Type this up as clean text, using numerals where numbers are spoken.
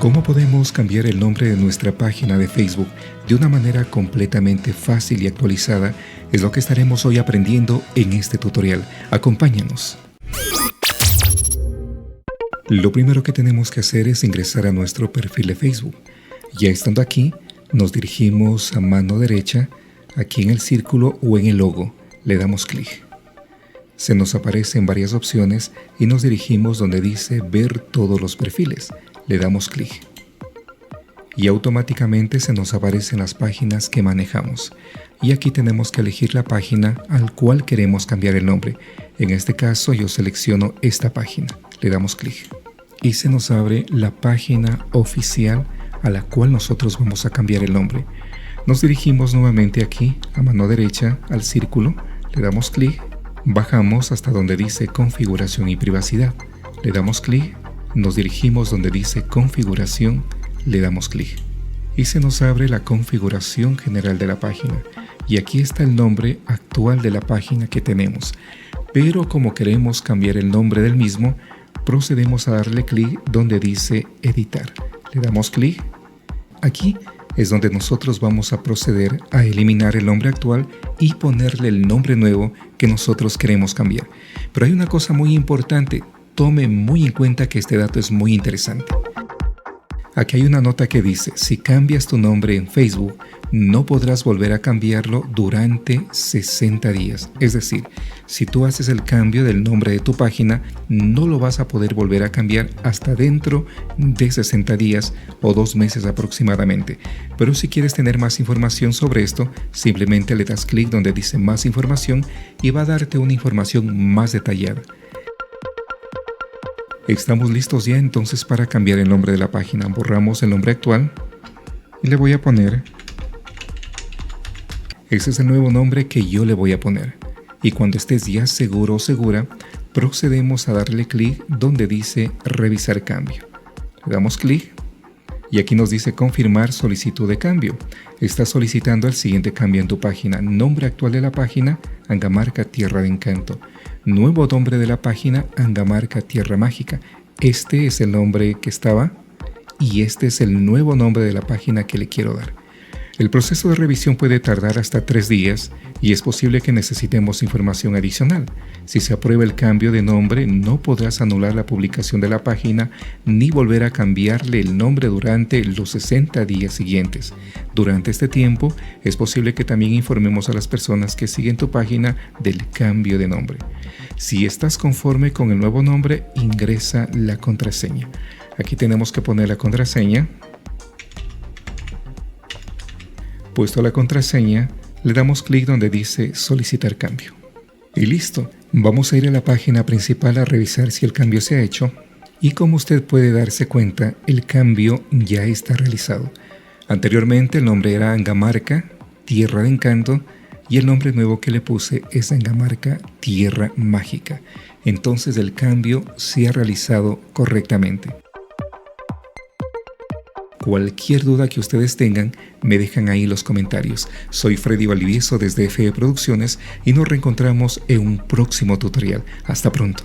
¿Cómo podemos cambiar el nombre de nuestra página de Facebook de una manera completamente fácil y actualizada? Es lo que estaremos hoy aprendiendo en este tutorial. Acompáñanos. Lo primero que tenemos que hacer es ingresar a nuestro perfil de Facebook. Ya estando aquí, nos dirigimos a mano derecha, aquí en el círculo o en el logo. Le damos clic. Se nos aparecen varias opciones y nos dirigimos donde dice ver todos los perfiles. Le damos clic. Y automáticamente se nos aparecen las páginas que manejamos. Y aquí tenemos que elegir la página al cual queremos cambiar el nombre. En este caso yo selecciono esta página. Le damos clic. Y se nos abre la página oficial a la cual nosotros vamos a cambiar el nombre. Nos dirigimos nuevamente aquí a mano derecha al círculo. Le damos clic. Bajamos hasta donde dice configuración y privacidad. Le damos clic. Nos dirigimos donde dice configuración. Le damos clic. Y se nos abre la configuración general de la página. Y aquí está el nombre actual de la página que tenemos. Pero como queremos cambiar el nombre del mismo, procedemos a darle clic donde dice editar. Le damos clic. Aquí es donde nosotros vamos a proceder a eliminar el nombre actual y ponerle el nombre nuevo que nosotros queremos cambiar. Pero hay una cosa muy importante. Tome muy en cuenta que este dato es muy interesante. Aquí hay una nota que dice, si cambias tu nombre en Facebook, no podrás volver a cambiarlo durante 60 días. Es decir, si tú haces el cambio del nombre de tu página, no lo vas a poder volver a cambiar hasta dentro de 60 días o 2 meses aproximadamente. Pero si quieres tener más información sobre esto, simplemente le das clic donde dice más información y va a darte una información más detallada. Estamos listos ya entonces para cambiar el nombre de la página. Borramos el nombre actual y le voy a poner, ese es el nuevo nombre que yo le voy a poner. Y cuando estés ya seguro o segura, procedemos a darle clic donde dice revisar cambio. Le damos clic y aquí nos dice confirmar solicitud de cambio. Estás solicitando el siguiente cambio en tu página. Nombre actual de la página, Angamarca Tierra de Encanto. Nuevo nombre de la página, Angamarca Tierra Mágica. Este es el nombre que estaba y este es el nuevo nombre de la página que le quiero dar. El proceso de revisión puede tardar hasta 3 días y es posible que necesitemos información adicional. Si se aprueba el cambio de nombre, no podrás anular la publicación de la página ni volver a cambiarle el nombre durante los 60 días siguientes. Durante este tiempo, es posible que también informemos a las personas que siguen tu página del cambio de nombre. Si estás conforme con el nuevo nombre, ingresa la contraseña. Aquí tenemos que poner la contraseña. Puesto la contraseña, le damos clic donde dice solicitar cambio. Y listo, vamos a ir a la página principal a revisar si el cambio se ha hecho. Y como usted puede darse cuenta, el cambio ya está realizado. Anteriormente el nombre era Angamarca Tierra de Encanto y el nombre nuevo que le puse es Angamarca Tierra Mágica. Entonces el cambio se ha realizado correctamente. Cualquier duda que ustedes tengan, me dejan ahí los comentarios. Soy Freddy Valdivieso desde FE Producciones y nos reencontramos en un próximo tutorial. Hasta pronto.